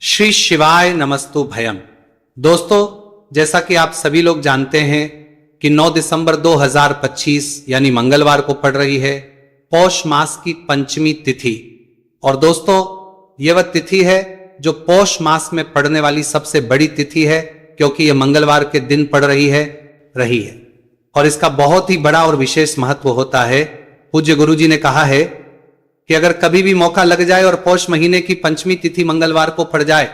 श्री शिवाय नमस्तु भयम। दोस्तों, जैसा कि आप सभी लोग जानते हैं कि 9 दिसंबर 2025 यानी मंगलवार को पड़ रही है पौष मास की पंचमी तिथि। और दोस्तों, यह वह तिथि है जो पौष मास में पड़ने वाली सबसे बड़ी तिथि है, क्योंकि यह मंगलवार के दिन पड़ रही है और इसका बहुत ही बड़ा और विशेष महत्व होता है। पूज्य गुरुजी ने कहा है कि अगर कभी भी मौका लग जाए और पौष महीने की पंचमी तिथि मंगलवार को पड़ जाए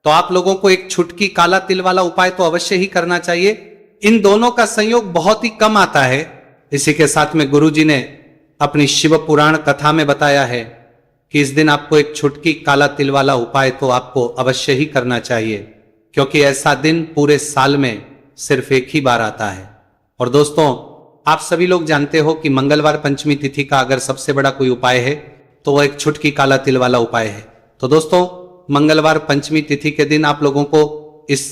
तो आप लोगों को एक छुटकी काला तिल वाला उपाय तो अवश्य ही करना चाहिए। इन दोनों का संयोग बहुत ही कम आता है। इसी के साथ में गुरुजी ने अपनी शिव पुराण कथा में बताया है कि इस दिन आपको एक छुटकी काला तिल वाला उपाय तो आपको अवश्य ही करना चाहिए, क्योंकि ऐसा दिन पूरे साल में सिर्फ एक ही बार आता है। और दोस्तों, आप सभी लोग जानते हो कि मंगलवार पंचमी तिथि का अगर सबसे बड़ा कोई उपाय है तो वह एक छुटकी काला तिल वाला उपाय है। तो दोस्तों, मंगलवार पंचमी तिथि के दिन आप लोगों को इस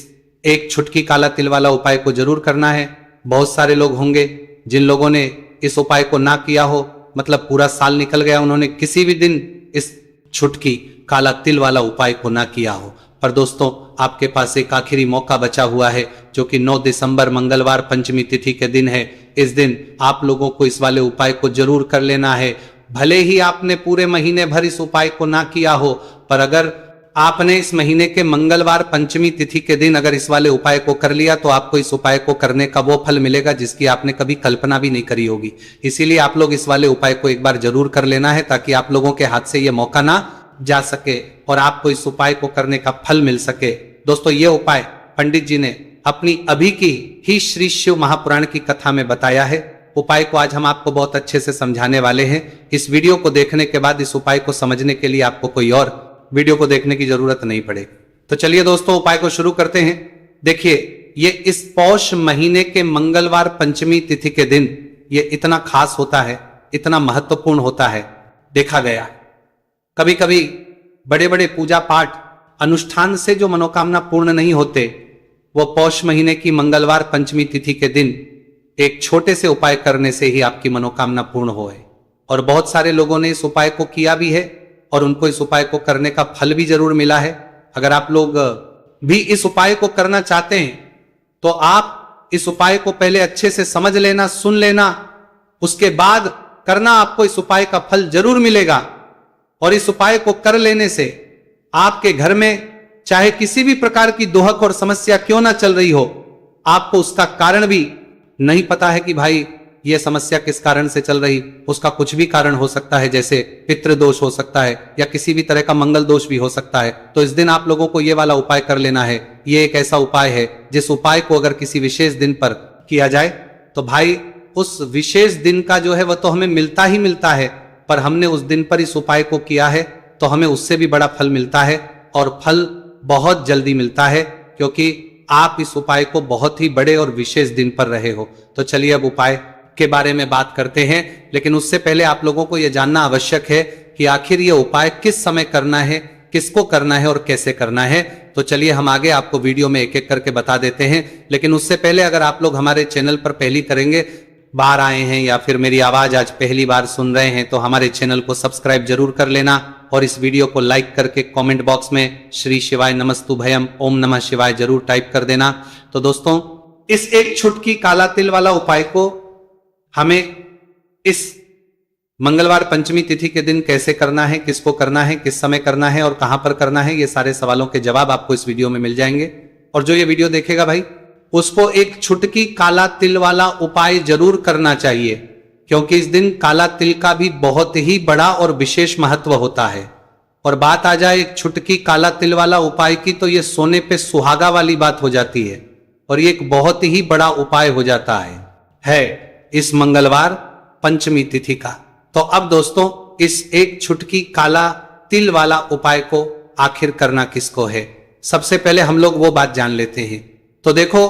एक छुटकी काला तिल वाला उपाय को जरूर करना है। बहुत सारे लोग होंगे जिन लोगों ने इस उपाय को ना किया हो, मतलब पूरा साल निकल गया, उन्होंने किसी भी दिन इस छुटकी काला तिल वाला उपाय को ना किया हो। पर दोस्तों, आपके पास एक आखिरी मौका बचा हुआ है, जो कि 9 दिसंबर मंगलवार पंचमी तिथि के दिन है। इस दिन आप लोगों को इस वाले उपाय को जरूर कर लेना है। भले ही आपने पूरे महीने भर इस उपाय को ना किया हो, पर अगर आपने इस महीने के मंगलवार पंचमी तिथि के दिन अगर इस वाले उपाय को कर लिया तो आपको इस उपाय को करने का वो फल मिलेगा जिसकी आपने कभी कल्पना भी नहीं करी होगी। इसीलिए आप लोग इस वाले उपाय को एक बार जरूर कर लेना है, ताकि आप लोगों के हाथ से ये मौका ना जा सके और आपको इस उपाय को करने का फल मिल सके। दोस्तों, ये उपाय पंडित जी ने अपनी अभी की ही श्री शिव महापुराण की कथा में बताया है। उपाय को आज हम आपको बहुत अच्छे से समझाने वाले हैं। इस वीडियो को देखने के बाद इस उपाय को समझने के लिए आपको कोई और वीडियो को देखने की जरूरत नहीं पड़ेगी। तो चलिए दोस्तों, उपाय को शुरू करते हैं। देखिए, ये इस पौष महीने के मंगलवार पंचमी तिथि के दिन ये इतना खास होता है, इतना महत्वपूर्ण होता है। देखा गया कभी कभी बड़े बड़े पूजा पाठ अनुष्ठान से जो मनोकामना पूर्ण नहीं होते, वो पौष महीने की मंगलवार पंचमी तिथि के दिन एक छोटे से उपाय करने से ही आपकी मनोकामना पूर्ण हो है। और बहुत सारे लोगों ने इस उपाय को किया भी है और उनको इस उपाय को करने का फल भी जरूर मिला है। अगर आप लोग भी इस उपाय को करना चाहते हैं तो आप इस उपाय को पहले अच्छे से समझ लेना, सुन लेना, उसके बाद करना। आपको इस उपाय का फल जरूर मिलेगा। और इस उपाय को कर लेने से आपके घर में चाहे किसी भी प्रकार की दुहक और समस्या क्यों ना चल रही हो, आपको उसका कारण भी नहीं पता है कि भाई यह समस्या किस कारण से चल रही, उसका कुछ भी कारण हो सकता है, जैसे पितृ दोष हो सकता है या किसी भी तरह का मंगल दोष भी हो सकता है। तो इस दिन आप लोगों को यह वाला उपाय कर लेना है। यह एक ऐसा उपाय है जिस उपाय को अगर किसी विशेष दिन पर किया जाए तो भाई उस विशेष दिन का जो है वह तो हमें मिलता ही मिलता है, पर हमने उस दिन पर इस उपाय को किया है तो हमें उससे भी बड़ा फल मिलता है, और फल बहुत जल्दी मिलता है, क्योंकि आप इस उपाय को बहुत ही बड़े और विशेष दिन पर रहे हो। तो चलिए अब उपाय के बारे में बात करते हैं, लेकिन उससे पहले आप लोगों को यह जानना आवश्यक है कि आखिर यह उपाय किस समय करना है, किसको करना है और कैसे करना है। तो चलिए हम आगे आपको वीडियो में एक एक करके बता देते हैं। लेकिन उससे पहले अगर आप लोग हमारे चैनल पर पहली करेंगे बाहर आए हैं या फिर मेरी आवाज आज पहली बार सुन रहे हैं तो हमारे चैनल को सब्सक्राइब जरूर कर लेना और इस वीडियो को लाइक करके कमेंट बॉक्स में श्री शिवाय नमस्तु भयम ओम नमः शिवाय जरूर टाइप कर देना। तो दोस्तों, इस एक छुटकी काला तिल वाला उपाय को हमें इस मंगलवार पंचमी तिथि के दिन कैसे करना है, किसको करना है, किस समय करना है और कहां पर करना है, ये सारे सवालों के जवाब आपको इस वीडियो में मिल जाएंगे। और जो ये वीडियो देखेगा भाई, उसको एक छुटकी काला तिल वाला उपाय जरूर करना चाहिए, क्योंकि इस दिन काला तिल का भी बहुत ही बड़ा और विशेष महत्व होता है। और बात आ जाए एक छुटकी काला तिल वाला उपाय की, तो ये सोने पे सुहागा वाली बात हो जाती है और ये एक बहुत ही बड़ा उपाय हो जाता है इस मंगलवार पंचमी तिथि का। तो अब दोस्तों, इस एक छुटकी काला तिल वाला उपाय को आखिर करना किसको है, सबसे पहले हम लोग वो बात जान लेते हैं। तो देखो,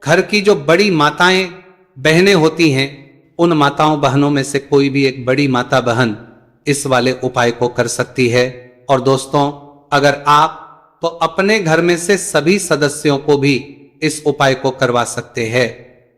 घर की जो बड़ी माताएं बहनें होती हैं, उन माताओं बहनों में से कोई भी एक बड़ी माता बहन इस वाले उपाय को कर सकती है। और दोस्तों, अगर आप तो अपने घर में से सभी सदस्यों को भी इस उपाय को करवा सकते हैं।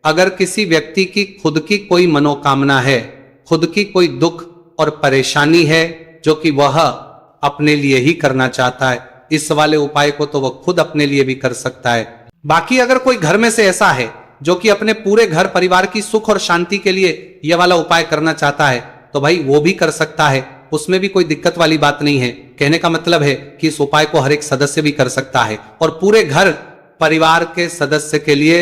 अगर किसी व्यक्ति की खुद की कोई मनोकामना है, खुद की कोई दुख और परेशानी है जो कि वह अपने लिए ही करना चाहता है, इस वाले उपाय को तो वह खुद अपने लिए भी कर सकता है। बाकी अगर कोई घर में से ऐसा है जो कि अपने पूरे घर परिवार की सुख और शांति के लिए यह वाला उपाय करना चाहता है तो भाई वो भी कर सकता है, उसमें भी कोई दिक्कत वाली बात नहीं है। कहने का मतलब है कि इस उपाय को हर एक सदस्य भी कर सकता है और पूरे घर परिवार के सदस्य के लिए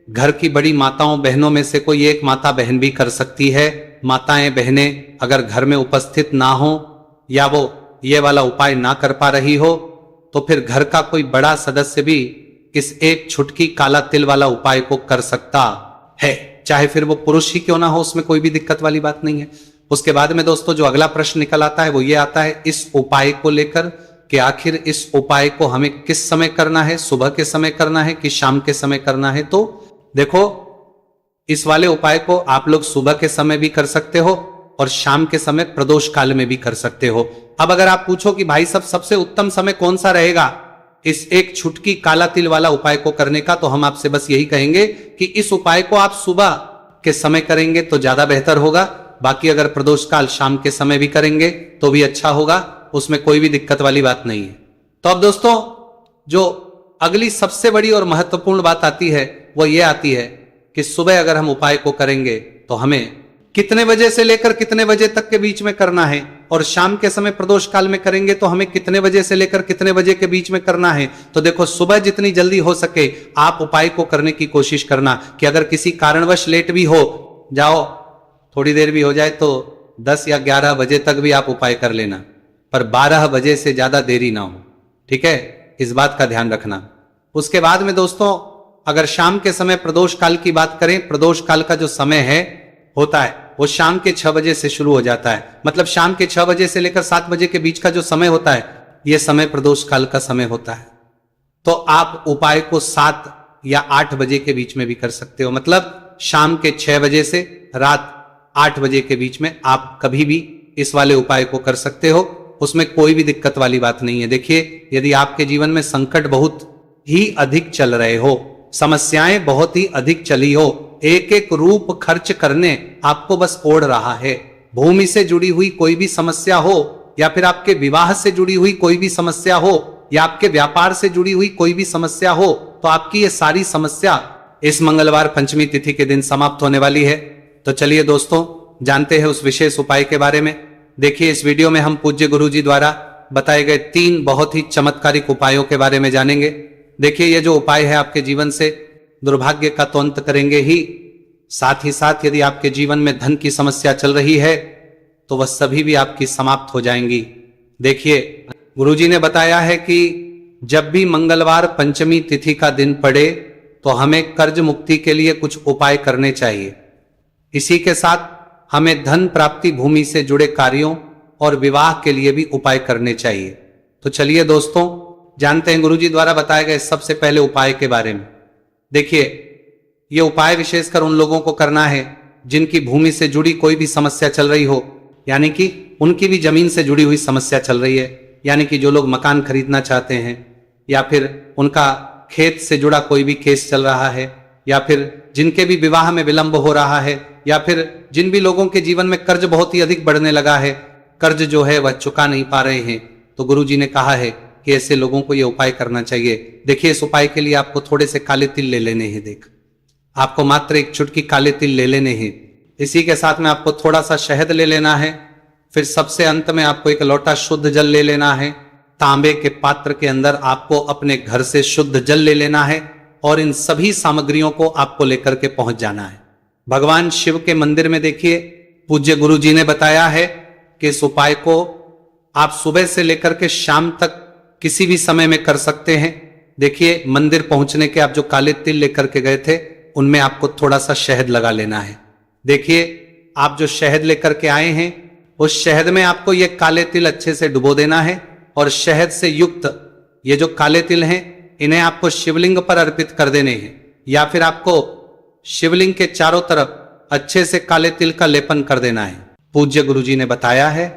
घर की बड़ी माताओं बहनों में से कोई एक माता बहन भी कर सकती है। माताएं बहनें अगर घर में उपस्थित ना हो या वो ये वाला उपाय ना कर पा रही हो तो फिर घर का कोई बड़ा सदस्य भी इस एक छुटकी काला तिल वाला उपाय को कर सकता है, चाहे फिर वो पुरुष ही क्यों ना हो, उसमें कोई भी दिक्कत वाली बात नहीं है। उसके बाद में दोस्तों जो अगला प्रश्न निकल आता है वो ये आता है इस उपाय को लेकर कि आखिर इस उपाय को हमें किस समय करना है, सुबह के समय करना है कि शाम के समय करना है। तो देखो इस वाले उपाय को आप लोग सुबह के समय भी कर सकते हो और शाम के समय प्रदोष काल में भी कर सकते हो। अब अगर आप पूछो कि भाई सब सबसे उत्तम समय कौन सा रहेगा इस एक छुटकी काला तिल वाला उपाय को करने का, तो हम आपसे बस यही कहेंगे कि इस उपाय को आप सुबह के समय करेंगे तो ज्यादा बेहतर होगा। बाकी अगर प्रदोष काल शाम के समय भी करेंगे तो भी अच्छा होगा, उसमें कोई भी दिक्कत वाली बात नहीं है। तो अब दोस्तों जो अगली सबसे बड़ी और महत्वपूर्ण बात आती है वो ये आती है कि सुबह अगर हम उपाय को करेंगे तो हमें कितने बजे से लेकर कितने बजे तक के बीच में करना है और शाम के समय प्रदोष काल में करेंगे तो हमें कितने बजे से लेकर कितने बजे के बीच में करना है। तो देखो सुबह जितनी जल्दी हो सके आप उपाय को करने की कोशिश करना कि अगर किसी कारणवश लेट भी हो जाओ, थोड़ी देर भी हो जाए तो 10 या 11 बजे तक भी आप उपाय कर लेना, पर 12 बजे से ज्यादा देरी ना हो, ठीक है, इस बात का ध्यान रखना। उसके बाद में दोस्तों अगर शाम के समय प्रदोष काल की बात करें, प्रदोष काल का जो समय है होता है वो शाम के 6 बजे से शुरू हो जाता है। मतलब शाम के 6 बजे से लेकर 7 बजे के बीच का जो समय होता है यह समय प्रदोष काल का समय होता है। तो आप उपाय को 7 या 8 बजे के बीच में भी कर सकते हो। मतलब शाम के 6 बजे से रात 8 बजे के बीच में आप कभी भी इस वाले उपाय को कर सकते हो, उसमें कोई भी दिक्कत वाली बात नहीं है। देखिए यदि आपके जीवन में संकट बहुत ही अधिक चल रहे हो, समस्याएं बहुत ही अधिक चली हो, एक एक रूप खर्च करने आपको बस ओढ़ रहा है, भूमि से जुड़ी हुई कोई भी समस्या हो या फिर आपके विवाह से जुड़ी हुई कोई भी समस्या हो या आपके व्यापार से जुड़ी हुई कोई भी समस्या हो, तो आपकी ये सारी समस्या इस मंगलवार पंचमी तिथि के दिन समाप्त होने वाली है। तो चलिए दोस्तों जानते हैं उस विशेष उपाय के बारे में। देखिए इस वीडियो में हम पूज्य गुरु जी द्वारा बताए गए 3 बहुत ही चमत्कारिक उपायों के बारे में जानेंगे। देखिए ये जो उपाय है आपके जीवन से दुर्भाग्य का तो अंत करेंगे ही, साथ ही साथ यदि आपके जीवन में धन की समस्या चल रही है तो वह सभी भी आपकी समाप्त हो जाएंगी। देखिए गुरुजी ने बताया है कि जब भी मंगलवार पंचमी तिथि का दिन पड़े तो हमें कर्ज मुक्ति के लिए कुछ उपाय करने चाहिए। इसी के साथ हमें धन प्राप्ति, भूमि से जुड़े कार्यों और विवाह के लिए भी उपाय करने चाहिए। तो चलिए दोस्तों जानते हैं गुरुजी द्वारा बताए गए सबसे पहले उपाय के बारे में। देखिए ये उपाय विशेषकर उन लोगों को करना है जिनकी भूमि से जुड़ी कोई भी समस्या चल रही हो, यानी कि उनकी भी जमीन से जुड़ी हुई समस्या चल रही है, यानी कि जो लोग मकान खरीदना चाहते हैं या फिर उनका खेत से जुड़ा कोई भी केस चल रहा है या फिर जिनके भी विवाह में विलंब हो रहा है या फिर जिन भी लोगों के जीवन में कर्ज बहुत ही अधिक बढ़ने लगा है, कर्ज जो है वह चुका नहीं पा रहे हैं, तो गुरुजी ने कहा है कि ऐसे लोगों को यह उपाय करना चाहिए। देखिए इस उपाय के लिए आपको थोड़े से काले तिल ले लेने हैं। देख आपको मात्र एक चुटकी काले तिल ले लेने हैं। इसी के साथ में आपको थोड़ा सा शहद ले लेना है। फिर सबसे अंत में आपको एक लोटा शुद्ध जल ले लेना है। तांबे के पात्र के अंदर आपको अपने घर से शुद्ध जल ले लेना है और इन सभी सामग्रियों को आपको लेकर के पहुंच जाना है। भगवान शिव के मंदिर में देखिए पूज्य गुरु जी ने बताया है कि इस उपाय को आप सुबह से लेकर के शाम तक किसी भी समय में कर सकते हैं। देखिए मंदिर पहुंचने के आप जो काले तिल लेकर के गए थे उनमें आपको थोड़ा सा शहद लगा लेना है। देखिए आप जो शहद लेकर के आए हैं उस शहद में आपको ये काले तिल अच्छे से डुबो देना है और शहद से युक्त ये जो काले तिल हैं इन्हें आपको शिवलिंग पर अर्पित कर देने हैं या फिर आपको शिवलिंग के चारों तरफ अच्छे से काले तिल का लेपन कर देना है। पूज्य गुरुजी ने बताया है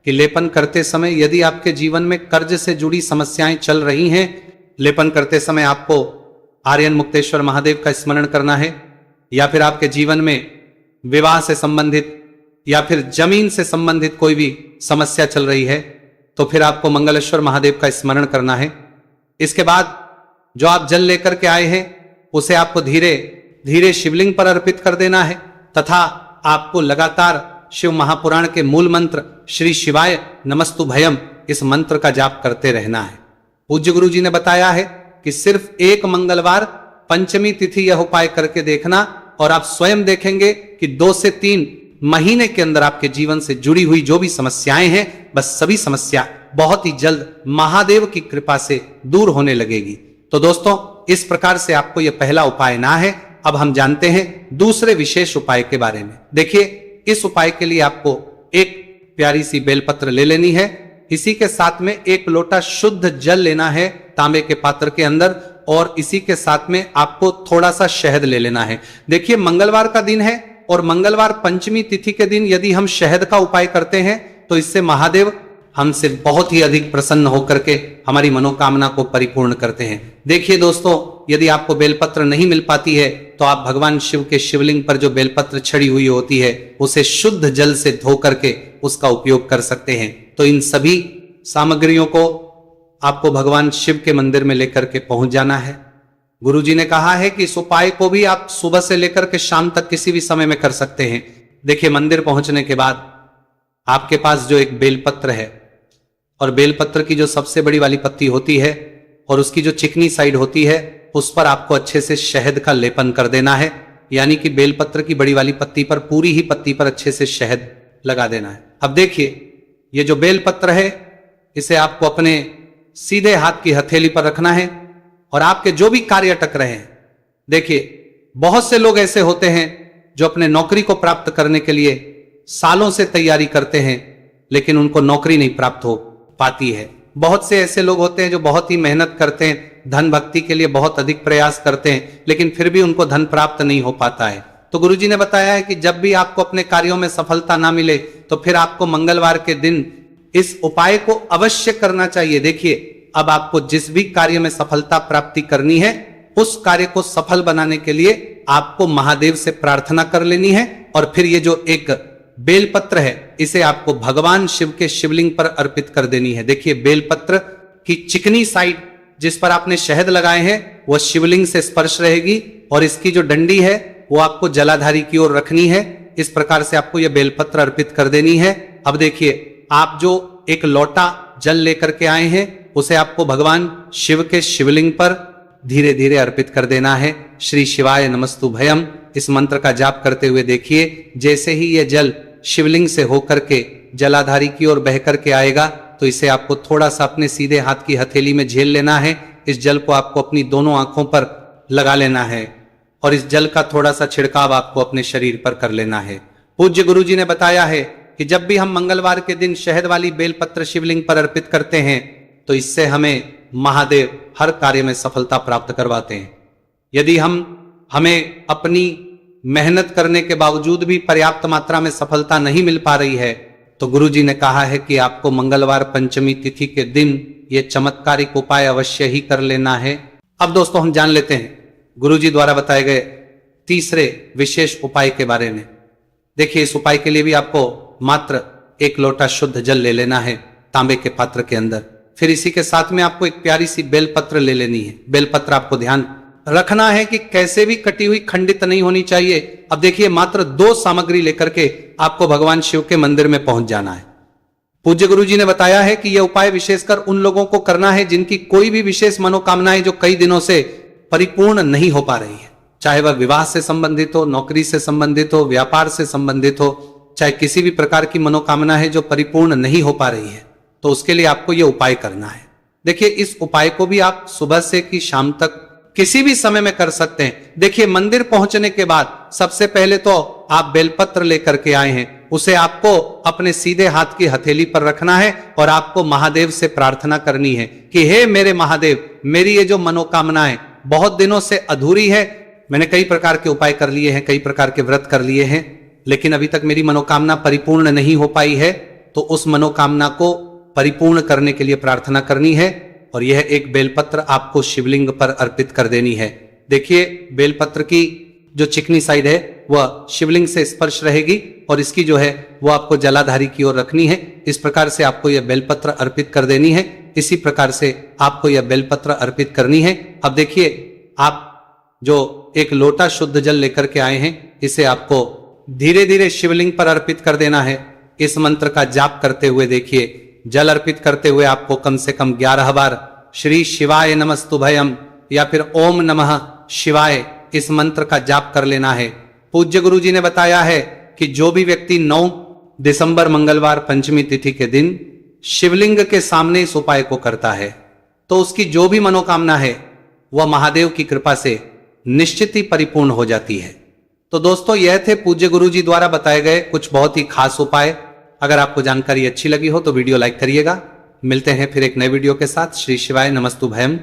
कि लेपन करते समय यदि आपके जीवन में कर्ज से जुड़ी समस्याएं चल रही हैं, लेपन करते समय आपको आर्यन मुक्तेश्वर महादेव का स्मरण करना है या फिर आपके जीवन में विवाह से संबंधित या फिर जमीन से संबंधित कोई भी समस्या चल रही है तो फिर आपको मंगलेश्वर महादेव का स्मरण करना है। इसके बाद जो आप जल लेकर के आए हैं उसे आपको धीरे धीरे शिवलिंग पर अर्पित कर देना है तथा आपको लगातार शिव महापुराण के मूल मंत्र श्री शिवाय नमस्तु भयम इस मंत्र का जाप करते रहना है। पूज्य गुरु जी ने बताया है कि सिर्फ एक मंगलवार पंचमी तिथि यह उपाय करके देखना और आप स्वयं देखेंगे कि 2 से 3 महीने के अंदर आपके जीवन से जुड़ी हुई जो भी समस्याएं हैं बस सभी समस्या बहुत ही जल्द महादेव की कृपा से दूर होने लगेगी। तो दोस्तों, इस प्रकार से आपको यह पहला उपाय ना है। अब हम जानते हैं दूसरे विशेष उपाय के बारे में। देखिए, इस उपाय के लिए आपको एक प्यारी सी बेलपत्र ले लेनी है। इसी के साथ में 1 लोटा शुद्ध जल लेना है तांबे के पात्र के अंदर और इसी के साथ में आपको थोड़ा सा शहद ले लेना है। देखिए, मंगलवार का दिन है और मंगलवार पंचमी तिथि के दिन यदि हम शहद का उपाय करते हैं तो इससे महादेव हमसे बहुत ही अधिक प्रसन्न होकर के हमारी मनोकामना को परिपूर्ण करते हैं। देखिए दोस्तों, यदि आपको बेलपत्र नहीं मिल पाती है तो आप भगवान शिव के शिवलिंग पर जो बेलपत्र छड़ी हुई होती है उसे शुद्ध जल से धो करके उसका उपयोग कर सकते हैं। तो इन सभी सामग्रियों को आपको भगवान शिव के मंदिर में लेकर के पहुंच जाना है। गुरुजी ने कहा है कि इस उपाय को भी आप सुबह से लेकर के शाम तक किसी भी समय में कर सकते हैं। देखिए, मंदिर पहुंचने के बाद आपके पास जो एक बेलपत्र है और बेलपत्र की जो सबसे बड़ी वाली पत्ती होती है और उसकी जो चिकनी साइड होती है उस पर आपको अच्छे से शहद का लेपन कर देना है। यानी कि बेलपत्र की बड़ी वाली पत्ती पर, पूरी ही पत्ती पर अच्छे से शहद लगा देना है। अब देखिए, ये जो बेलपत्र है इसे आपको अपने सीधे हाथ की हथेली पर रखना है और आपके जो भी कार्य अटक रहे हैं, देखिए बहुत से लोग ऐसे होते हैं जो अपने नौकरी को प्राप्त करने के लिए सालों से तैयारी करते हैं लेकिन उनको नौकरी नहीं प्राप्त हो पाती है। बहुत से ऐसे लोग होते हैं जो बहुत ही मेहनत करते हैं, धन भक्ति के लिए बहुत अधिक प्रयास करते हैं लेकिन फिर भी उनको धन प्राप्त नहीं हो पाता है। तो गुरुजी ने बताया है कि जब भी आपको अपने कार्यों में सफलता ना मिले तो फिर आपको मंगलवार के दिन इस उपाय को अवश्य करना चाहिए। देखिए, अब आपको जिस भी कार्य में सफलता प्राप्ति करनी है उस कार्य को सफल बनाने के लिए आपको महादेव से प्रार्थना कर लेनी है और फिर ये जो एक बेलपत्र है इसे आपको भगवान शिव के शिवलिंग पर अर्पित कर देनी है। देखिए, बेलपत्र की चिकनी साइड जिस पर आपने शहद लगाए हैं वह शिवलिंग से स्पर्श रहेगी और इसकी जो डंडी है वो आपको जलाधारी की ओर रखनी है। इस प्रकार से आपको यह बेलपत्र अर्पित कर देनी है। अब देखिए, आप जो एक लोटा जल लेकर के आए हैं उसे आपको भगवान शिव के शिवलिंग पर धीरे धीरे अर्पित कर देना है। श्री शिवाय नमस्तु भयम इस मंत्र का जाप करते हुए देखिए, जैसे ही यह जल शिवलिंग से होकर के जलाधारी की ओर बह करके आएगा तो इसे आपको थोड़ा सा अपने सीधे हाथ की हथेली में झेल लेना है। इस जल को आपको अपनी दोनों आंखों पर लगा लेना है और इस जल का थोड़ा सा छिड़काव आपको अपने शरीर पर कर लेना है। पूज्य गुरुजी ने बताया है कि जब भी हम मंगलवार के दिन शहद वाली बेलपत्र शिवलिंग पर अर्पित करते हैं तो इससे हमें महादेव हर कार्य में सफलता प्राप्त करवाते हैं। यदि हमें अपनी मेहनत करने के बावजूद भी पर्याप्त मात्रा में सफलता नहीं मिल पा रही है तो गुरुजी ने कहा है कि आपको मंगलवार पंचमी तिथि के दिन ये चमत्कारिक उपाय अवश्य ही कर लेना है। अब दोस्तों, हम जान लेते हैं गुरुजी द्वारा बताए गए तीसरे विशेष उपाय के बारे में। देखिए, इस उपाय के लिए भी आपको मात्र 1 लोटा शुद्ध जल ले लेना है तांबे के पात्र के अंदर। फिर इसी के साथ में आपको एक प्यारी सी बेलपत्र ले लेनी है। बेलपत्र आपको ध्यान रखना है कि कैसे भी कटी हुई खंडित नहीं होनी चाहिए। अब देखिए, मात्र 2 सामग्री लेकर के आपको भगवान शिव के मंदिर में पहुंच जाना है। पूज्य गुरुजी ने बताया है कि यह उपाय विशेषकर उन लोगों को करना है जिनकी कोई भी विशेष मनोकामनाएं जो कई दिनों से परिपूर्ण नहीं हो पा रही है, चाहे वह विवाह से संबंधित हो, नौकरी से संबंधित हो, व्यापार से संबंधित हो, चाहे किसी भी प्रकार की मनोकामना है जो परिपूर्ण नहीं हो पा रही है, तो उसके लिए आपको यह उपाय करना है। देखिए, इस उपाय को भी आप सुबह से कि शाम तक किसी भी समय में कर सकते हैं। देखिए, मंदिर पहुंचने के बाद सबसे पहले तो आप बेलपत्र लेकर के आए हैं, उसे आपको अपने सीधे हाथ की हथेली पर रखना है और आपको महादेव से प्रार्थना करनी है कि हे मेरे महादेव, मेरी ये जो मनोकामना है बहुत दिनों से अधूरी है। मैंने कई प्रकार के उपाय कर लिए हैं, कई प्रकार के व्रत कर लिए हैं, लेकिन अभी तक मेरी मनोकामना परिपूर्ण नहीं हो पाई है। तो उस मनोकामना को परिपूर्ण करने के लिए प्रार्थना करनी है और यह एक बेलपत्र आपको शिवलिंग पर अर्पित कर देनी है। देखिए, बेलपत्र की जो चिकनी साइड है वह शिवलिंग से स्पर्श रहेगी और इसकी जो है वो आपको जलाधारी की ओर रखनी है। इस प्रकार से आपको यह बेलपत्र अर्पित कर देनी है। इसी प्रकार से आपको यह बेलपत्र अर्पित करनी है। अब देखिए, आप जो एक लोटा शुद्ध जल लेकर के आए हैं, इसे आपको धीरे धीरे शिवलिंग पर अर्पित कर देना है। इस मंत्र का जाप करते हुए देखिए, जल अर्पित करते हुए आपको कम से कम 11 बार श्री शिवाय नमस्तुभयम या फिर ओम नमः शिवाय इस मंत्र का जाप कर लेना है। पूज्य गुरु जी ने बताया है कि जो भी व्यक्ति 9 दिसंबर मंगलवार पंचमी तिथि के दिन शिवलिंग के सामने इस उपाय को करता है तो उसकी जो भी मनोकामना है वह महादेव की कृपा से निश्चित ही परिपूर्ण हो जाती है। तो दोस्तों, यह थे पूज्य गुरु जी द्वारा बताए गए कुछ बहुत ही खास उपाय। अगर आपको जानकारी अच्छी लगी हो तो वीडियो लाइक करिएगा। मिलते हैं फिर एक नए वीडियो के साथ। श्री शिवाय नमस्तुभयम।